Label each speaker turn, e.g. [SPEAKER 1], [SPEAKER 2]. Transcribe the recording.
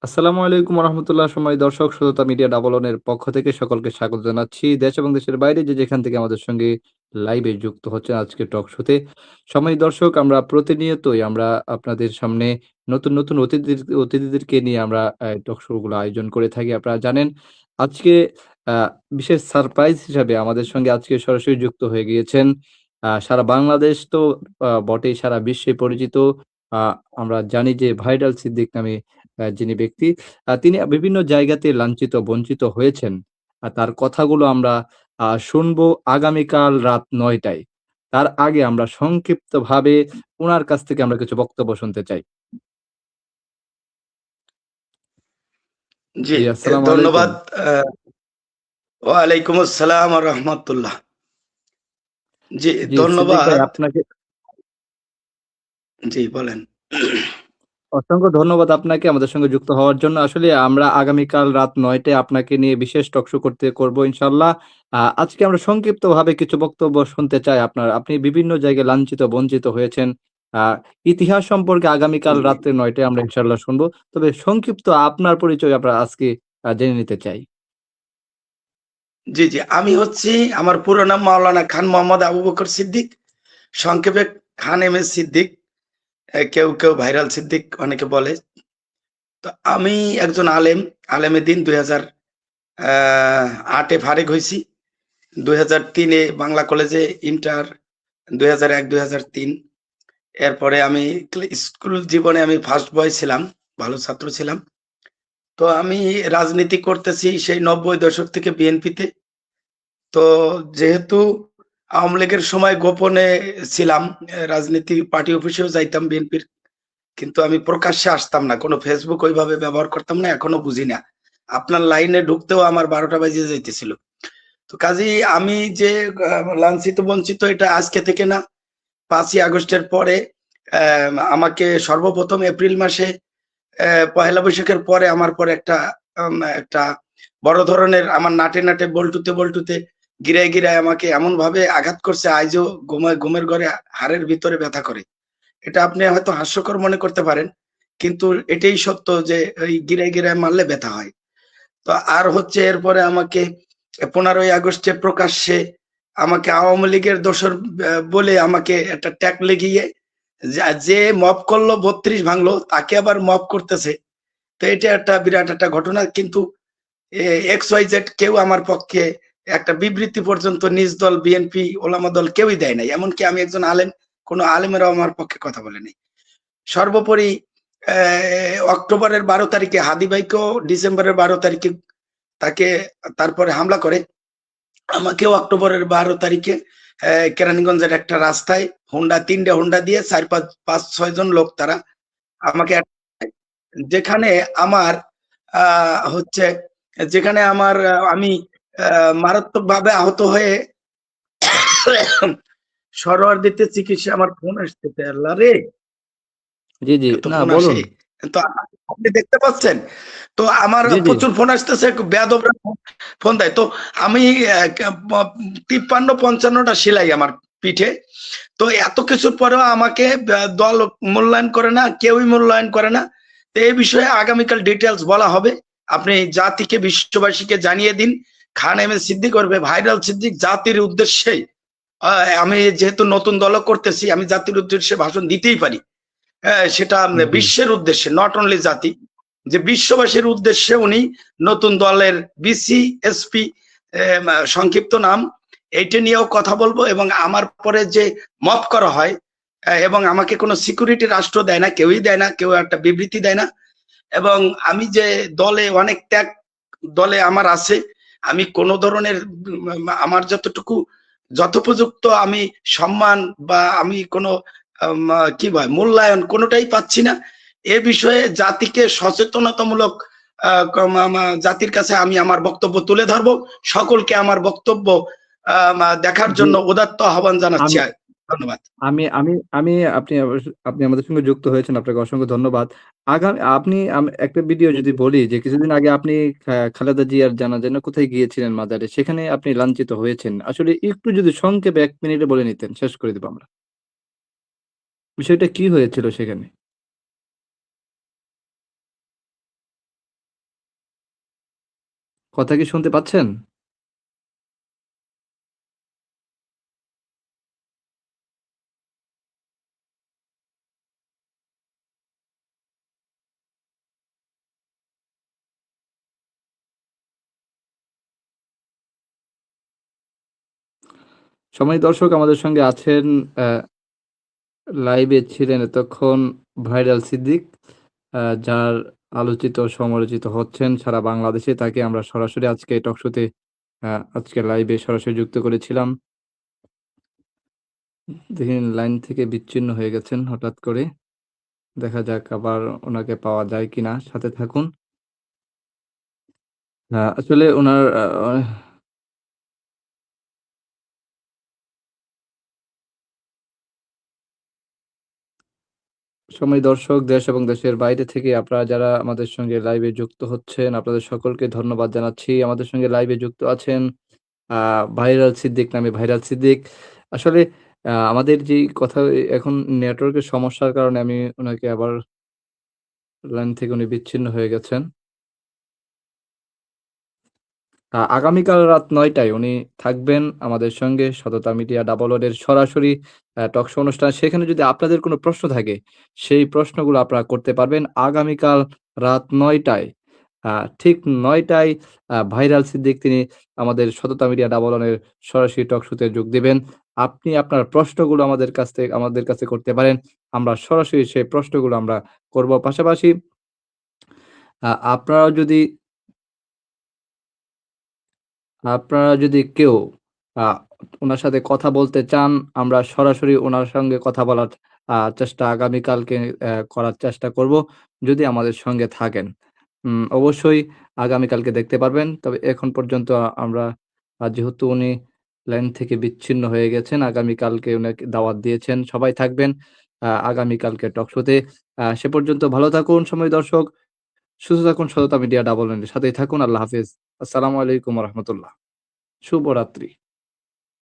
[SPEAKER 1] আসসালামু আলাইকুম রহমতুল্লাহ সময় দর্শক শ্রোতা মিডিয়া ডাবল ওয়ানের পক্ষ থেকে সকলকে স্বাগত জানাচ্ছি দেশ এবং দেশের বাইরে যে যেখান থেকে আমাদের সঙ্গে লাইভে যুক্ত হচ্ছে আজকে টক শোতে। সময় দর্শক আমরা প্রতিনিয়তই আমরা আপনাদের সামনে নতুন নতুন অতিথিদেরকে নিয়ে আমরা টক শো গুলো আয়োজন করে থাকি আপনারা জানেন। আজকে বিশেষ সারপ্রাইজ হিসাবে আমাদের সঙ্গে আজকে সরাসরি যুক্ত হয়ে গিয়েছেন সারা বাংলাদেশ তো বটেই, সারা বিশ্বে পরিচিত। আমরা জানি যে ভাইরাল সিদ্দিক নামে যিনি ব্যক্তি, তিনি বিভিন্ন জায়গাতে লাঞ্ছিত বঞ্চিত হয়েছেন। তার কথাগুলো আমরা শুনবো আগামীকাল রাত ৯ টায়। তার আগে আমরা সংক্ষিপ্তভাবে উনার কাছ থেকে আমরা কিছু বক্তব্য শুনতে চাই।
[SPEAKER 2] জি,
[SPEAKER 1] জি, আসসালামু আলাইকুম।
[SPEAKER 2] ধন্যবাদ। ওয়ালাইকুম আসসালাম ওয়া রাহমাতুল্লাহ। জি,
[SPEAKER 1] জি, সিদ্দিক ভাই
[SPEAKER 2] ধন্যবাদ।
[SPEAKER 1] আপনাকে
[SPEAKER 2] জি, বলেন।
[SPEAKER 1] অসংখ্য ধন্যবাদ আপনাকে আমাদের সঙ্গে যুক্ত হওয়ার জন্য। আসলে আমরা আগামীকাল রাত ৯ টায় আপনাকে নিয়ে বিশেষ টক শো করব ইনশাআল্লাহ। আজকে আমরা সংক্ষিপ্তভাবে কিছু বক্তব্য শুনতে চাই আপনার। আপনি বিভিন্ন জায়গায় লাঞ্ছিত বঞ্চিত হয়েছেন। আ ইতিহাস সম্পর্কে আগামীকাল
[SPEAKER 2] জি,
[SPEAKER 1] রাত্রে ৯ টায় আমরা ইনশাআল্লাহ শুনবো। তবে সংক্ষিপ্ত আপনার পরিচয় আমরা আজকে জেনে নিতে চাই।
[SPEAKER 2] জি, জি। আমি হচ্ছি, আমার পুরো নাম মাওলানা খান মোহাম্মদ আবু বকর সিদ্দিক। সংক্ষেপে খান এম এ সিদ্দিক। কেউ ভাইরাল সিদ্দিক অনেকে বলে। তো আমি একজন আলেম, আলেমে দ্বীন। ২০০৮ এ ফারেক হইছি। ২০০৩ এ বাংলা কলেজে ইন্টার, ২০০১, ২০০৩। এরপরে আমি স্কুল জীবনে আমি ফার্স্ট বয় ছিলাম, ভালো ছাত্র ছিলাম। তো আমি রাজনীতি করতেছি সেই ৯০ দশক থেকে বিএনপিতে। তো যেহেতু আওয়ামী লীগের সময় গোপনে ছিলাম, রাজনীতি পার্টি অফিসেও যাইতাম বিএনপির, কিন্তু আমি প্রকাশ্যে আসতাম না, কোনো ফেসবুক ওইভাবে ব্যবহার করতাম না, এখনো বুঝি না। আপনার লাইনে ঢুকতেও আমার ১২টা বাজিয়ে যাইতেছিল। তো কাজেই আমি যে লাঞ্ছিত বঞ্চিত, এটা আজকে থেকে না, ৫ই আগস্টের পরে আমাকে সর্বপ্রথম এপ্রিল মাসে পহেলা বৈশাখের পরে আমার পরে একটা বড় ধরনের আমার নাটে বল্টুতে গিরায় আমাকে এমন ভাবে আঘাত করছে, আজও ঘুমের ঘরে হাড়ের ভিতরে ব্যথা করে। এটা আপনি হয়তো হাস্যকর মনে করতে পারেন, কিন্তু এটাই সত্য যে ওই গিরায় মারলে ব্যথা হয়। তো আর হচ্ছে এরপরে আমাকে 15ই আগস্টে প্রকাশ্যে আমাকে আওয়ামী লীগের দোসর বলে আমাকে একটা ট্যাগ লেগিয়ে যে মব করলো, 32 ভাঙলো, তাকে আবার মব করতেছে। তো এটা একটা বিরাট একটা ঘটনা। কিন্তু এক্স ওয়াই জেড কেউ আমার পক্ষে একটা বিবৃতি পর্যন্ত নিজ দল বিএনপি ওলামা দল কেউই দেয় নাই। এমনকি আমি একজন আলেম, কোনো আলেমেরাও আমার পক্ষে কথা বলে নাই। সর্বোপরি অক্টোবরের 12 তারিখে হাদি ভাইকেও, ডিসেম্বরের 12 তারিখে তাকে তারপরে হামলা করে। আমাকেও অক্টোবরের 12 তারিখে কেরানীগঞ্জের একটা রাস্তায় হোন্ডা, 3টে হোন্ডা দিয়ে 4-5-6 জন লোক, তারা আমাকে যেখানে আমার হচ্ছে, যেখানে আমার আমি মারাত্মকভাবে আহত হয়ে সরোয়ারদিতে চিকিৎসা, আমার ফোন আসতেছে, আল্লাহ রে,
[SPEAKER 1] জি, জি।
[SPEAKER 2] এত
[SPEAKER 1] না
[SPEAKER 2] ফোন আসে।
[SPEAKER 1] বলুন।
[SPEAKER 2] তো আপনি দেখতে পাচ্ছেন? তো আমার
[SPEAKER 1] জি, জি।
[SPEAKER 2] প্রচুর ফোন আসতেছে, বেয়াদবরা ফোন দেয়। তো আমি 53-55টা সেলাই আমার পিঠে। তো এত কিছুর পরেও আমাকে দল মূল্যায়ন করে না, কেউই মূল্যায়ন করে না। তো এই বিষয়ে আগামীকাল ডিটেলস বলা হবে। আপনি জাতিকে, বিশ্ববাসীকে জানিয়ে দিন, খান এম এ সিদ্দিক করবে ভাইরাল সিদ্দিক জাতির উদ্দেশ্যে। আমি যেহেতু নতুন দল করতেছি, আমি জাতির উদ্দেশ্যে ভাষণ দিতেই পারি। সেটা
[SPEAKER 1] জি।
[SPEAKER 2] বিশ্বের উদ্দেশ্যে, নট অনলি জাতি, যে বিশ্ববাসীর উদ্দেশ্যে উনি নতুন দলের বিসিএসপি, সংক্ষিপ্ত নাম, এইটা নিয়েও কথা বলবো। এবং আমার পরে যে মফ করা হয়, এবং আমাকে কোনো সিকিউরিটি রাষ্ট্র দেয় না, কেউই দেয় না, কেউ একটা বিবৃতি দেয় না। এবং আমি যে দলে অনেক ত্যাগ দলে আমার আছে, আমি কোনো ধরনের আমার যতটুকু যথোপযুক্ত আমি সম্মান বা আমি কোনো কি বলে মূল্যায়ন কোনোটাই পাচ্ছি না। এ বিষয়ে জাতিকে সচেতনতামূলক জাতির কাছে আমি আমার বক্তব্য তুলে ধরবো। সকলকে আমার বক্তব্য দেখার
[SPEAKER 1] জি,
[SPEAKER 2] জন্য উদাত্ত আহ্বান জানাচ্ছি।
[SPEAKER 1] আমি
[SPEAKER 2] ধন্যবাদ।
[SPEAKER 1] আমি আমি আমি আপনি আমাদের সঙ্গে যুক্ত হয়েছেন। আপনাকে অসংখ্য ধন্যবাদ। আপনি একটা ভিডিও যদি বলি যে কিছুদিন আগে আপনি খালেদা জিয়ার জানাজায় না কোথায় গিয়েছিলেন মাজারে, সেখানে আপনি লাঞ্ছিত হয়েছেন। আসলে একটু যদি সংক্ষেপে ১ মিনিটে বলে নিতেন, শেষ করে দিব আমরা। বিষয়টা কি হয়েছিল সেখানে? কথা কি শুনতে পাচ্ছেন? সম্মানিত দর্শক আমাদের সঙ্গে আছেন আ লাইভে ছিলেন এতক্ষণ ভাইরাল সিদ্দিক। যার আলোচিত সমালোচিত হচ্ছেন সারা বাংলাদেশে। তাকে আমরা সরাসরি আজকে টক শোতে আজকে লাইভে সরাসরি যুক্ত করেছিলাম। দেখেন লাইন থেকে বিচ্ছিন্ন হয়ে গেছেন হঠাৎ করে। দেখা যাক আবার উনাকে পাওয়া যায় কিনা। সাথে থাকুন। আসলে উনার সময় দর্শক দেশ এবং দেশের বাইরে থেকে আপনারা যারা আমাদের সঙ্গে লাইভে যুক্ত হচ্ছেন, আপনাদের সকলকে ধন্যবাদ জানাচ্ছি। আমাদের সঙ্গে লাইভে যুক্ত আছেন আ ভাইরাল সিদ্দিক নামে ভাইরাল সিদ্দিক। আসলে আমাদের যেই কথা এখন নেটওয়ার্কের সমস্যার কারণে আমি উনাকে আবার লাইন থেকে উনি বিচ্ছিন্ন হয়ে গেছেন। আগামীকাল রাত ৯ টায় উনি থাকবেন আমাদের সঙ্গে সততা মিডিয়া ডাবল ওডের সরাসরি টক শো অনুষ্ঠান। সেখানে যদি আপনাদের কোনো প্রশ্ন থাকে, সেই প্রশ্নগুলো আপনারা করতে পারবেন। আগামীকাল রাত ৯ টায় আ ঠিক ৯ টায় ভাইরাল সিদ্দিক তিনি আমাদের সততা মিডিয়া ডাবল ওয়ানের সরাসরি টক শোতে যোগ দিবেন। আপনি আপনার প্রশ্নগুলো আমাদের কাছে করতে পারেন। আমরা সরাসরি সেই প্রশ্নগুলো আমরা করব। পাশাপাশি আপনারাও যদি আপনারা যদি কেউ আ উনার সাথে কথা বলতে চান, আমরা সরাসরি উনার সঙ্গে কথা বলার চেষ্টা আগামীকালকে করার চেষ্টা করব, যদি আমাদের সঙ্গে থাকেন। অবশ্যই আগামীকালকে দেখতে পারবেন। তবে এখন পর্যন্ত আমরা যেহেতু উনি লাইন থেকে বিচ্ছিন্ন হয়ে গেছেন, আগামীকালকে উনাকে দাওয়াত দিয়েছেন। সবাই থাকবেন আগামীকালকে টক শোতে। সে পর্যন্ত ভালো থাকুন সময় দর্শক। সুস্থ থাকুন সততা মিডিয়া ডাবল এর সাথেই থাকুন। আল্লাহ হাফেজ। আসসালামু আলাইকুম ওয়া রাহমাতুল্লাহ। শুভরাত্রি।